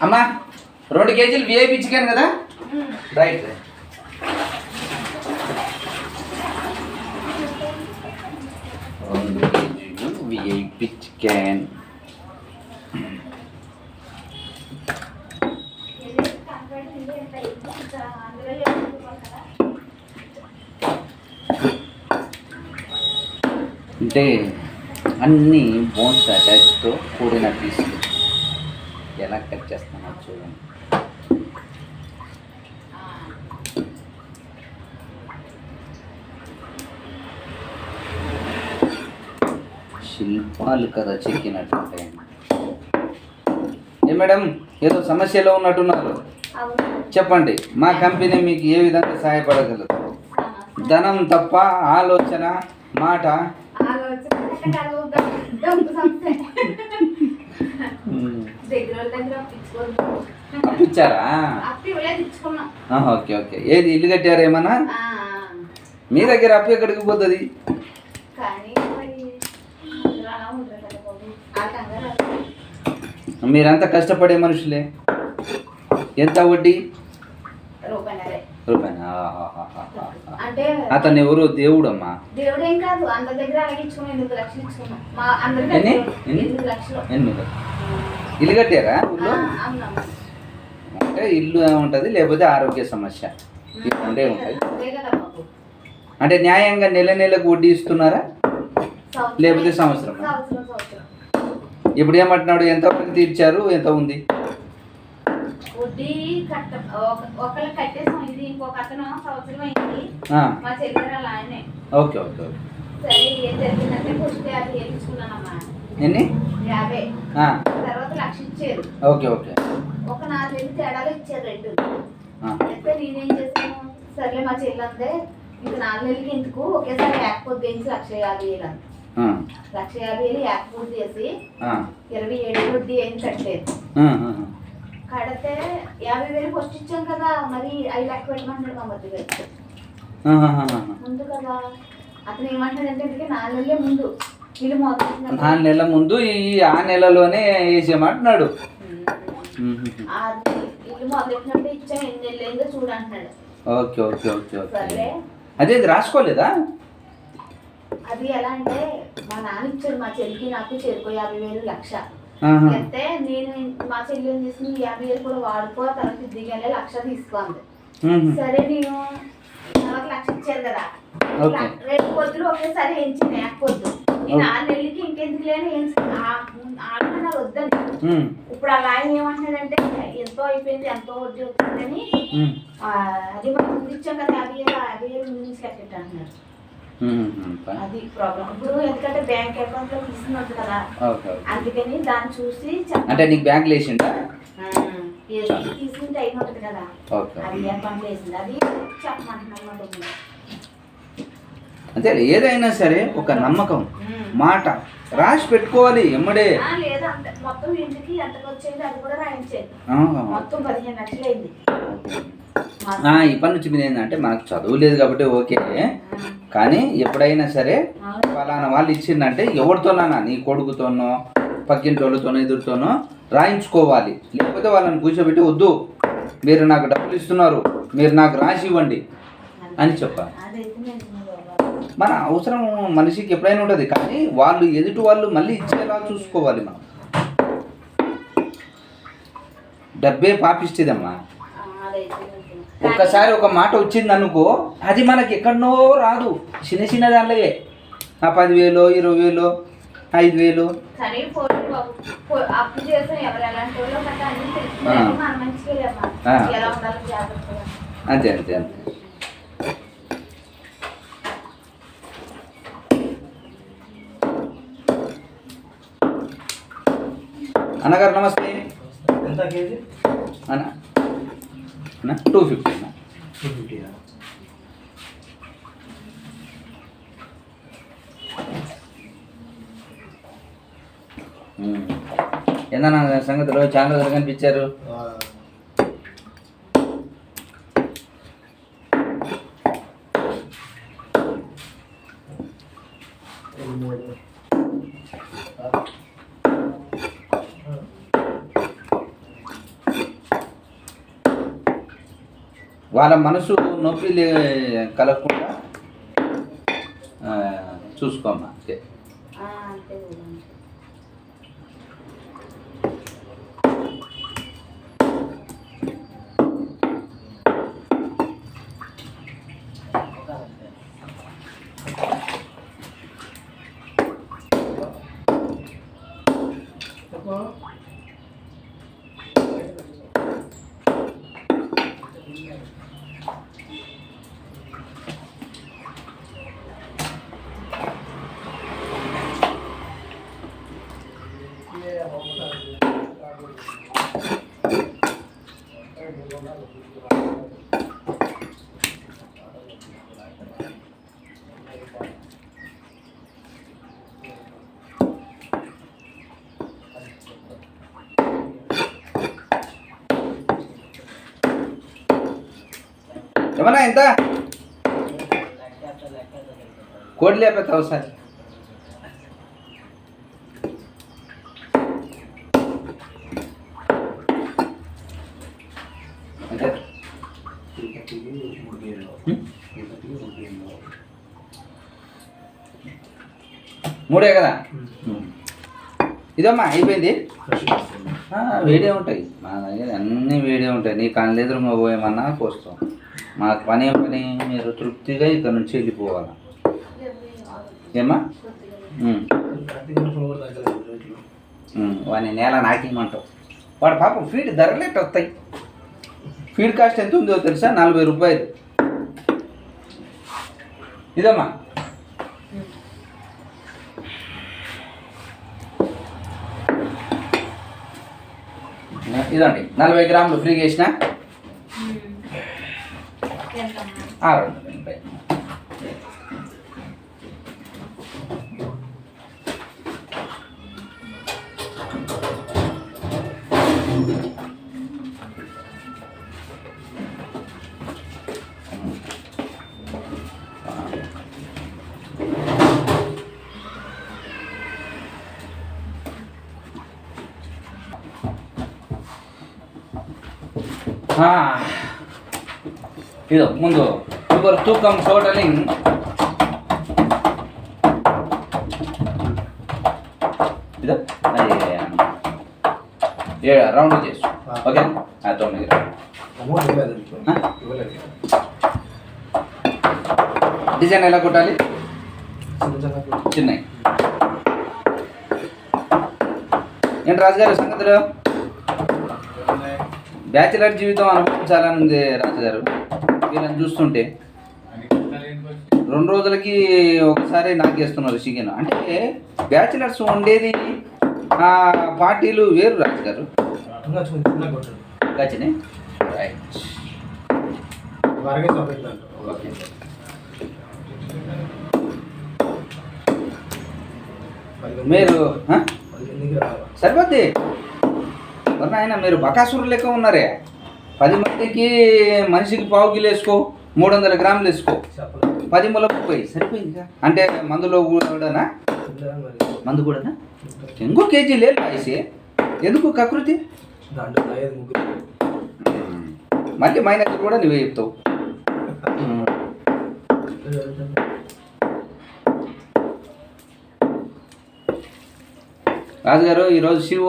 అమ్మా 2 కేజీలు VIP chicken కదా, రైట్. 2 కేజీలు విఐపి చికెన్. అంటే అన్నీ బోన్స్ అటాచ్తో కూడిన పీసులు. ఎలా కట్ చేస్తానో చూడండి. శిల్పాలు కదా చెక్కినట్టుంటాయండి. ఏ మేడం, ఏదో సమస్యలో ఉన్నట్టున్నారు, చెప్పండి. మా కంపెనీ మీకు ఏ విధంగా సహాయపడగలదు? ధనం తప్ప ఆలోచన, మాట. అప్పిచ్చారా? Okay okay. ఏది ఇల్లు కట్టారా ఏమన్నా? మీ దగ్గర అప్పు ఎక్కడికి పోతుంది? మీరంతా కష్టపడే మనుషులే. ఎంత వడ్డీ? రూపాయనా? అతను ఎవరు? దేవుడమ్మా. దేవుడేం కాదు, అందరి దగ్గర అడిగించుకున్నాం. 8 లక్షలు ఇచ్చుకున్నాం. ఇల్లు కట్టారా ఊళ్ళో? అంటే ఇల్లు ఉంటుంది, లేకపోతే ఆరోగ్య సమస్య ఉంటే ఉంటుంది. అంటే న్యాయంగా నెల నెలకు వడ్డీ ఇస్తున్నారా, లేకపోతే సంవత్సరం? ఇప్పుడు ఏమంటున్నాడు? ఎంతవరకు తీర్చారు? ఎంత ఉంది వడ్డీ? ఒకళ్ళు కట్టేసాం. ఇది ఇంకొక అతను సంవత్సరం అయింది. మా చెల్లెలు ఆయనే. Okay okay okay. సరే, ఏం జరిగిందంటే ఫస్ట్ 50,000 ఇచ్చుకున్నానమ్మా. ఎన్ని? 50. తర్వాత 1,00,000 ఇచ్చారు. Okay okay. ఒక 4 నెలలు తేడాగా ఇచ్చారు రెండు. అయితే నేనేం చేశాను, సర్లే మా చెల్లందే ఇంక 4 నెలలకి ఎందుకు, ఒకేసారి యాక్పోర్ట్ చేసి 1,50,000 1,50,000 యాక్పోర్ట్ చేసి 27 వడ్డీ ఏం కట్టలేదు. కడితే 50,000 ఫస్ట్ ఇచ్చాం కదా, మరి 5 లక్షలు పెట్టమంటాడు మా మధ్య ముందు కదా. అతను ఏమంటాడంటే 4 నెలలే ముందు ఇల్లు మొదలు 4 నెలల ముందు ఆ నెలలోనే వేసేయమంటున్నాడు. ఇల్లు మొదలెట్టినట్టు ఇచ్చాం, 8 నెలలు ఏందో చూడంటున్నాడు. Okay okay okay okay. అదే రాసుకోలేదా? అది ఎలా అంటే మా నాన్న ఇచ్చాడు మా చెల్లికి నాకు చెరుకు 50,000 లక్ష. అయితే నేను మా చెల్లి ఏం చేసింది, 50,000 కూడా వాడుకో, తర్వాత దిగానే 1,00,000 తీసుకోండి. సరే, నేను తర్వాత 1,00,000 ఇచ్చారు కదా, 2 పొద్దులు ఒకేసారి వేయించింది. యాక్పోద్దు ఈ 4 నెలలకి ఇంకెందుకు లేని ఆడుకున్నారు వద్దని. ఇప్పుడు అలా ఆయన ఏమంటున్నాడంటే ఎంతో అయిపోయింది, ఎంతో వడ్డీ వచ్చిందని. అది మనం ముందు ఇచ్చాం కదా 50,000 ముందు నుంచి కట్టేట అంటున్నారు. అది ప్రాబ్లం. ఇప్పుడు ఎందుకంటే బ్యాంక్ అకౌంట్ లో తీసుకున్నట్టు కదా, అందుకని దాన్ని చూసి అంటే నీకు బ్యాంక్ వేసిందా? తీసుకుంటే అయిపోతుంది కదా, అది అకౌంట్ వేసింది. అది చెప్పమంటున్నాను. అంతే, ఏదైనా సరే ఒక నమ్మకం, మాట రాసి పెట్టుకోవాలి ఎమ్మడే. లేదు అంతే, మొత్తం ఇంటికి ఎంతకు వచ్చేది అది కూడా రాయించేది. మొత్తం 15 లక్షలు అయింది. ఇప్పటి నుంచి మీరు ఏంటంటే మనకు చదువు లేదు కాబట్టి ఓకే, కానీ ఎప్పుడైనా సరే ఫలానా వాళ్ళు ఇచ్చిందంటే ఎవరితోనా, నీ కొడుకుతోనో పక్కింటి వాళ్ళతోనో ఎదురుతోనో రాయించుకోవాలి. లేకపోతే వాళ్ళని కూర్చోబెట్టి వద్దు, మీరు నాకు డబ్బులు ఇస్తున్నారు, మీరు నాకు రాసి ఇవ్వండి అని చెప్పాలి. మన అవసరం మనిషికి ఎప్పుడైనా ఉంటుంది, కానీ వాళ్ళు ఎదుటి వాళ్ళు మళ్ళీ ఇచ్చేలా చూసుకోవాలి. మనం డబ్బే పాపిస్తుందమ్మా. ఒక్కసారి ఒక మాట వచ్చింది అనుకో, అది మనకి ఎక్కడనో రాదు. చిన్న చిన్న దాంట్లోవే 10,000, 20,000, 5,000. అంతే అంతే అంతే. అన్నగారు నమస్తే. ఎంత కేజీ అన్న? 250 అన్న. 250. ఏందన్నా సంగతిలో చాలా రోజులు కనిపించారు. వాళ్ళ మనసు నొప్పి కలగకుండా చూసుకోమ్మా అంతే. అంతే చూడండి. ఏమన్నా ఎంత కోడి లేకపోతావు సార్? మూడే కదా? ఇదమ్మా అయిపోయింది. వేడే ఉంటాయి మా దగ్గర, అన్నీ వేడే ఉంటాయి. నీ కళ్ళు ఎదురుగా పోయేమన్నా కోస్తాం. మాకు పని మీరు తృప్తిగా ఇక్కడ నుంచి వెళ్ళిపోవాలి. ఏమ్మా వాడిని నేల నాకేమంటావు? వాడు పాపం ఫీడ్ ధరలేట్ వస్తాయి. ఫీడ్ కాస్ట్ ఎంత ఉందో తెలుసా? 40 రూపాయలు. ఇదమ్మా ఇదండి 40 గ్రాములు ఫ్రీగా వేసిన 600. ಇದು ಮುಂದೆ ಇವರು ತೂಕಂ ಟೋಟಲಿಂಗ್ ಇದು రౌండ్ చేసు. ఓకే 9 డిజైన్ ఎలా కొట్టాలి? చిన్నవి. ఏంటి రాజుగారు సంగతులు? బ్యాచిలర్ జీవితం అనుభవించాలని ఉంది రాజుగారు. వీళ్ళని చూస్తుంటే 2 రోజులకి ఒకసారి నాకేస్తున్నారు చికెన్. అంటే బ్యాచిలర్స్ ఉండేది పార్టీలు వేరు రాజుగారు. గచ్చినే రైట్. మీరు సరిపోద్ది. ఆయన మీరు బకాసురు లెక్క ఉన్నారే. 10 మందికి మనిషికి 1/2 కిలో వేసుకో, 300 గ్రాములు వేసుకో, 10 ముల 30 సరిపోయింది. అంటే మందులో కూడానా? మందు కూడానా? ఇంకో కేజీ లేదు రాయిసి. ఎందుకు కకృతి? మళ్ళీ మైనస్ కూడా నువ్వే చెప్తావు. రాజుగారు ఈరోజు శివ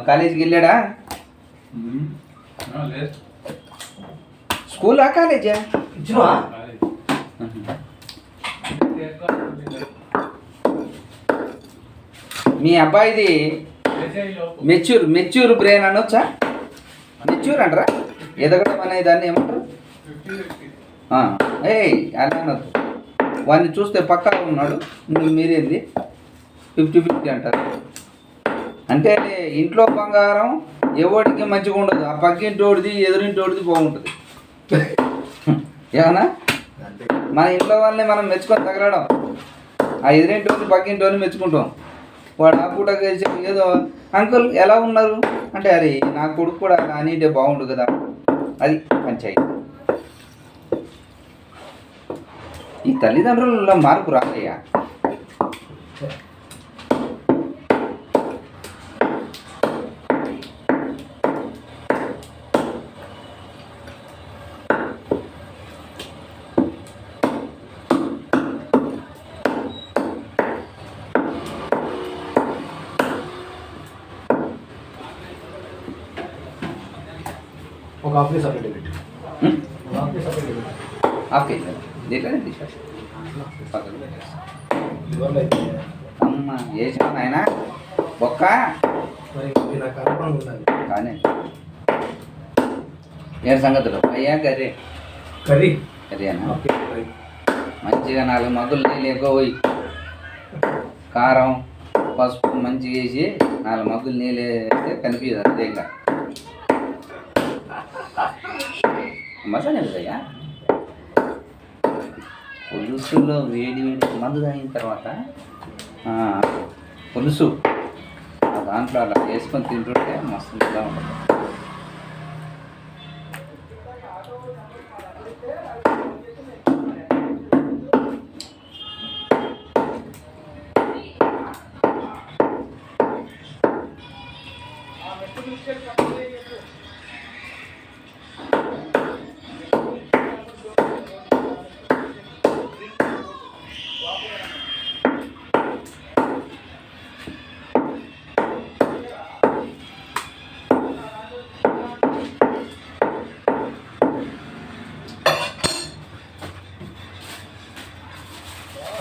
కాలేజీకి వెళ్ళాడా? స్కూలా కాలేజా? మీ అబ్బాయిది మెచ్యూర్ బ్రెయిన్ అనొచ్చా? మెచ్యూర్ అంటారా? ఎదగడం అనే దాన్ని ఏమంటారు? అలా అనొద్దు. వాడిని చూస్తే పక్కా ఉన్నాడు, మీరేంది 50-50 అంటారు. అంటే ఇంట్లో బంగారం ఎవరికి మంచిగా ఉండదు. ఆ పక్కింటోడిది ఎదురింటోడిది బాగుంటుంది. ఏమన్నా మన ఇంట్లో వాళ్ళని మనం మెచ్చుకొని తగలడం, ఆ ఎదురింటోడిని పక్కింటోని మెచ్చుకుంటాం. వాడు ఆ పూట ఏదో అంకుల్ ఎలా ఉన్నారు అంటే, అరే నా కొడుకు కూడా నా నీటే బాగుండు కదా. అది పంచాయతీ. ఈ తల్లిదండ్రులలో మార్పు రాదయ్యా. ఒక హాఫ్ కేజీ సపరేట్ పెట్టి హాఫ్ కేజీ సపరేట్ పెట్టి హాఫ్ కేజీ దీంట్లోనే తీసేసి పక్కన పెట్టేసి లివర్లో అయితే అమ్మ వేసావు నాయన బొక్క మరి ఇది నాకు అనుభవం ఉండాలి. కానీ ఏడు సంగతులు అయ్యా కర్రీ కర్రీ కర్రీ అన్న హాఫ్ కేజీ కర్రీ మంచిగా 4 మగ్గులు నీళ్ళు ఎక్కువ పోయి కారం పసుపు మంచిగా వేసి 4 మగ్గులు నీళ్ళు వేస్తే కనిపించదు అంతే ఇంకా మసాలా వేదయ్యా పులుసులో వేడి వేడి మందు తాగిన తర్వాత పులుసు దాంట్లో అలా వేసుకొని తింటుంటే మస్తుగా ఉంటుంది.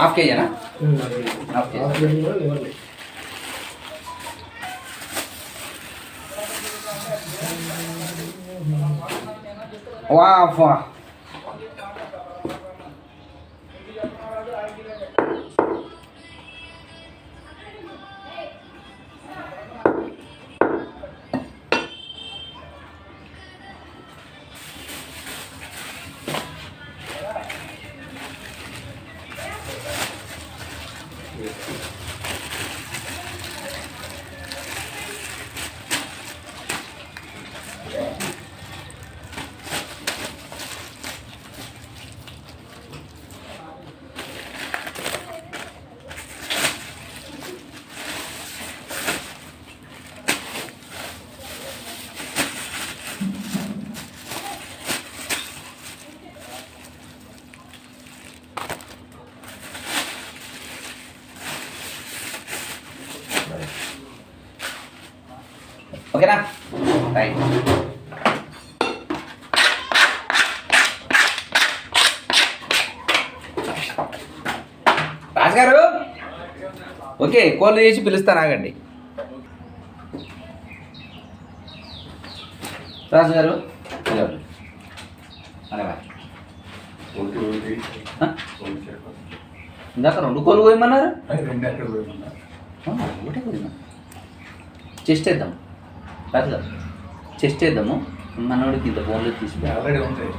హాఫ్ కేజీనా హాఫ్ కేజీ హాఫ్ కేజీ కూడా లివర్లో వా ఓకేనా రైట్ రాజుగారు ఓకే కోళ్ళు చేసి పిలుస్తాను ఆగండి రాజుగారు ఇందాక 2 కోళ్ళు పోయమన్నారు ఒకటే పోయినా చెస్ట్ వేద్దాం రాజుగారు చెస్ట్ వేద్దాము మనోడికి ఇంత ఫోన్లో తీసి ఆల్రెడీ ఉంటాయి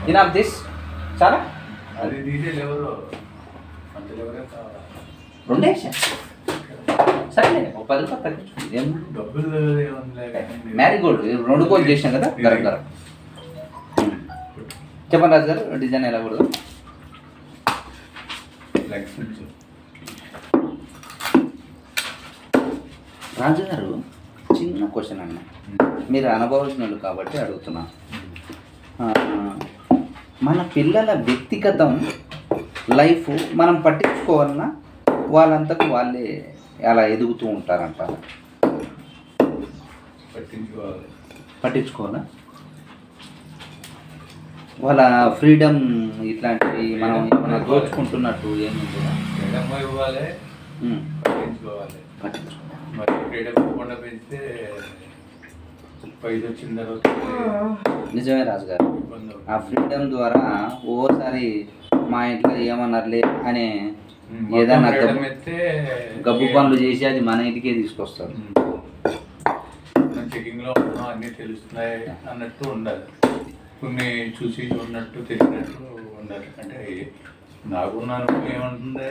తినాలి తీసి చాలా అది తీసే లెవెల్ అంత లెవెల్ కావాలా 2 వేసా సరే ఒక 10 రూపాయలు తగ్గించు ఏం డబ్బులు ఏముంది మ్యారీగోల్డ్ 2 కోళ్ళు చేసాం కదా గరం గరం చెప్పండి రాజు గారు డిజైన్ ఎలా కూడదు లెగ్స్ నుంచి రాజుగారు చిన్న క్వశ్చన్ అన్న మీరు అనుభవించినోళ్ళు కాబట్టి అడుగుతున్నా మన పిల్లల వ్యక్తిగతం లైఫ్ మనం పట్టించుకోవాలన్నా వాళ్ళంతకు వాళ్ళే అలా ఎదుగుతూ ఉంటారంటారు పట్టించుకోవాలా వాళ్ళ ఫ్రీడమ్ ఇట్లాంటివి మనం ఏమైనా దోచుకుంటున్నట్టు ఏమి ఫ్రీడమ్ ఇవ్వాలి పట్టించుకోవాలి పట్టించుకోవాలి మరి ఫ్రీడమ్ ఇవ్వకుండా పెంచితే పైకి వచ్చిన తర్వాత నిజమే రాజుగారు ఇబ్బంది ఆ ఫ్రీడమ్ ద్వారా ఓసారి మా ఇంట్లో ఏమన్నారులే అని ఏదైనా ఫ్రీడమ్ ఇస్తే గబ్బు పనులు చేసి అది మన ఇంటికే తీసుకొస్తారు చెకింగ్లో ఉన్నాం అన్నీ తెలుస్తున్నాయి అన్నట్టు ఉండాలి కొన్ని చూసి ఉన్నట్టు తెలిసినట్టు ఉండాలి అంటే నాకున్న అనుభవం ఏమంటుంది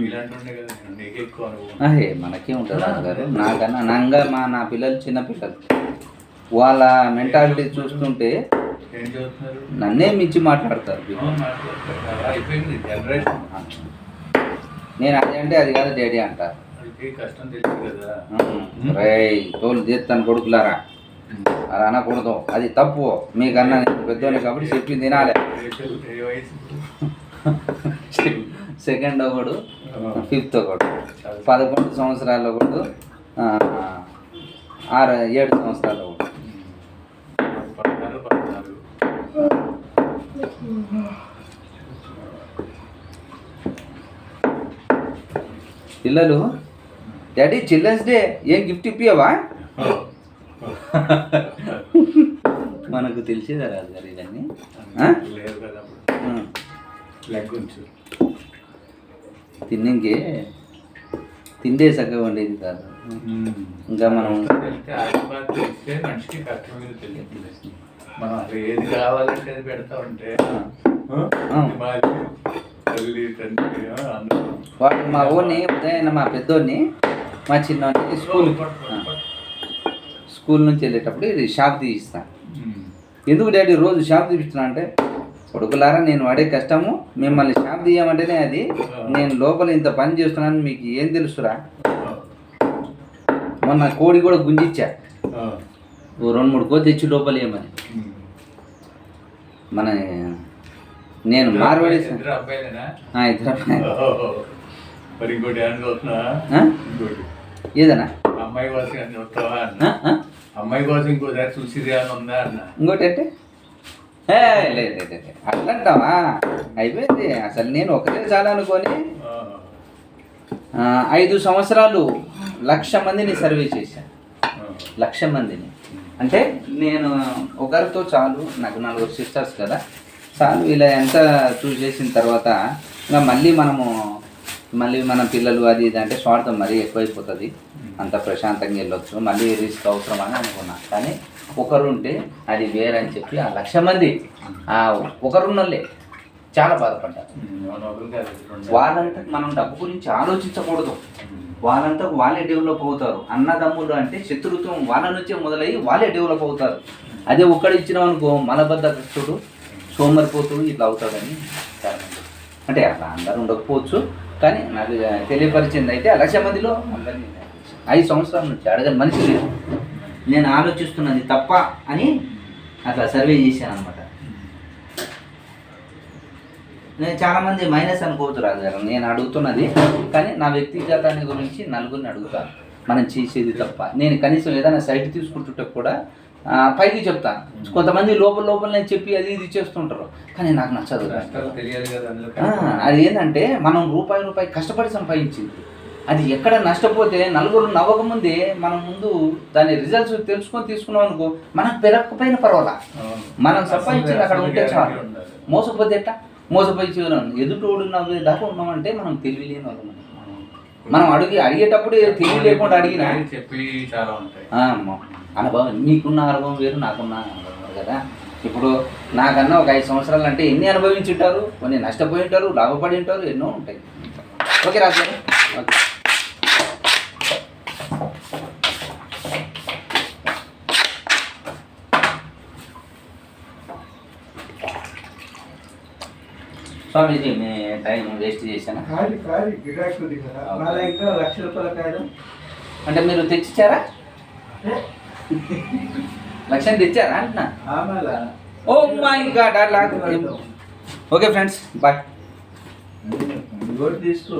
ఇలాంటి ఉండే కదా నేను నీకు ఎక్కువ అనుభవం అహే మనకే ఉంటుంది రాజుగారు నాకన్నా నా పిల్లలు చిన్న పిల్లలు వాళ్ళ మెంటాలిటీ చూస్తుంటే ఏం చదువుతున్నారు నన్నే మించి మాట్లాడతారు అయిపోయింది జనరేషన్ నేను అది అంటే అది కాదు డాడీ అంటారు వాళ్ళకి కష్టం తెలుసు కదా రై తోలు చేస్తాను కొడుకులారా అలా అనకూడదు అది తప్పు మీకన్నా నేను పెద్దోని కాబట్టి చెప్పి తినాలి ఏ వయసు సెకండ్ ఒకడు 5th ఒకడు 11 సంవత్సరాలు ఒకడు 7 సంవత్సరాలు ఒకడు పిల్లలు డాడీ చిల్డ్రన్స్ డే ఏం గిఫ్ట్ ఇప్పియవా? మనకు తెలిసేదా రాదు గారు ఇవన్నీ. లేదు కదా అప్పుడు. లెగ్ ఉంచు. తిన్నింకే తిండే చక్కగా ఉండేది కాదు. ఇంకా మనం తెలిస్తే ఆశీర్వాదం తెలిస్తే మనిషికి కష్టం మీద తెలియదు. మనం అసలు ఏది కావాలంటే అది పెడతా ఉంటే తల్లి తండ్రి అందరూ వాడు మా ఊరిని ఉదయం మా పెద్దోడిని మా చిన్నోడిని స్కూల్ నుంచి వెళ్ళేటప్పుడు ఇది షాప్ తీయిస్తాను. ఎందుకు డాడీ రోజు షాప్ తీపిస్తున్నా అంటే, కొడుకులారా నేను వాడే కష్టము, మిమ్మల్ని షాప్ తీయమంటేనే అది, నేను లోపల ఇంత పని చేస్తున్నాను మీకు ఏం తెలుసురా. మొన్న కోడి కూడా గుంజిచ్చా, 2-3 కోడి తెచ్చి లోపల ఏమని. మన నేను మార్వాడి ఇద్దరు అబ్బాయిలేనా? ఇద్దరు మరి ఇంకోటి ఏమన్నా చూస్తున్నా? ఇంకోటి ఏదన్నా అమ్మాయి కోసం అని చూస్తావా అన్న? అమ్మాయి కోసం ఇంకోసారి చూసిది ఏమైనా ఉందా అన్న? ఇంకోటి అంటే లేదు అట్లా అంటావా? అయిపోయింది. అసలు నేను ఒకటే చాలా అనుకొని 5 సంవత్సరాలు 1,00,000 మందిని సర్వే చేశాను. 1,00,000 మందిని అంటే నేను ఒకరితో చాలు, నాకు 4 సిస్టర్స్ కదా చాలు. ఇలా ఎంత చూసేసిన తర్వాత ఇంకా మళ్ళీ మన పిల్లలు అది ఇది అంటే స్వార్థం మరీ ఎక్కువైపోతుంది. అంత ప్రశాంతంగా వెళ్ళొచ్చు, మళ్ళీ రిస్క్ అవసరం అని అనుకున్నా. కానీ ఒకరుంటే అది వేరని చెప్పి 1,00,000 మంది ఒకరున్నోళ్ళే చాలా బాధపడ్డారు. వాళ్ళంతా మనం డబ్బు గురించి ఆలోచించకూడదు, వాళ్ళంతా వాళ్ళే డెవలప్ అవుతారు. అన్నదమ్ములు అంటే శత్రుత్వం వాళ్ళ నుంచే మొదలయ్యి వాళ్ళే డెవలప్ అవుతారు. అదే ఒక్కడు ఇచ్చినాం అనుకో మలబద్ధకస్తుడు, సోమరిపోతుడు ఇట్లా అవుతాడని చాలామంది. అంటే అట్లా అందరూ ఉండకపోవచ్చు, కానీ నాకు తెలియపరిచింది అయితే 1,00,000 మందిలో అందరినీ 5 సంవత్సరాల నుంచి అడగని మనిషి లేదు. నేను ఆలోచిస్తున్నది తప్ప అని అట్లా సర్వే చేశాను అనమాట. నేను చాలామంది మైనస్ అనుకోవచ్చు రాజుగారు, నేను అడుగుతున్నది కానీ నా వ్యక్తిగతాన్ని గురించి నలుగురిని అడుగుతాను. మనం చేసేది తప్ప. నేను కనీసం ఏదైనా సైట్ తీసుకుంటుంటే కూడా పైకి చెప్తాను. కొంతమంది లోపలనే చెప్పి అది ఇది చేస్తుంటారు, కానీ నాకు నచ్చదు. తెలియాలి కదా. అది ఏంటంటే మనం రూపాయి కష్టపడి సంపాదించింది అది ఎక్కడ నష్టపోతే నలుగురు నవ్వకముందే మనం ముందు దాని రిజల్ట్స్ తెలుసుకొని తీసుకున్నాం అనుకో, మనకు పెరగకపోయినా పర్వాలా, మనం సంపాదించింది అక్కడ ఉంటే చాలు. మోసపోతే ఎట్లా? మోసపోయి ఎదుటోడు నవ్వే దాకా ఉన్నామంటే మనం తెలివి లేని వాళ్ళం. మనం అడిగేటప్పుడు తెలివి లేకుండా అడిగినా చెప్పి చాలా ఉంటాయి. అనుభవం, మీకున్న అనుభవం వేరు, నాకున్న అనుభవం కదా. ఇప్పుడు నాకన్నా ఒక 5 సంవత్సరాలు అంటే ఎన్ని అనుభవించి ఉంటారు, కొన్ని నష్టపోయి ఉంటారు, లాభపడి ఉంటారు, ఎన్నో ఉంటాయి. ఓకే రాజు గారు, ఓకే. స్వామీజీ మీ టైం వేస్ట్ చేశాను. ఇంకా 1,00,000 రూపాయల కాయలు అంటే మీరు తెచ్చిచ్చారా? 1,00,000 తెచ్చారా అంటున్నా? ఓ మై గాడ్, అట్లా. Okay friends, bye. తీసుకో.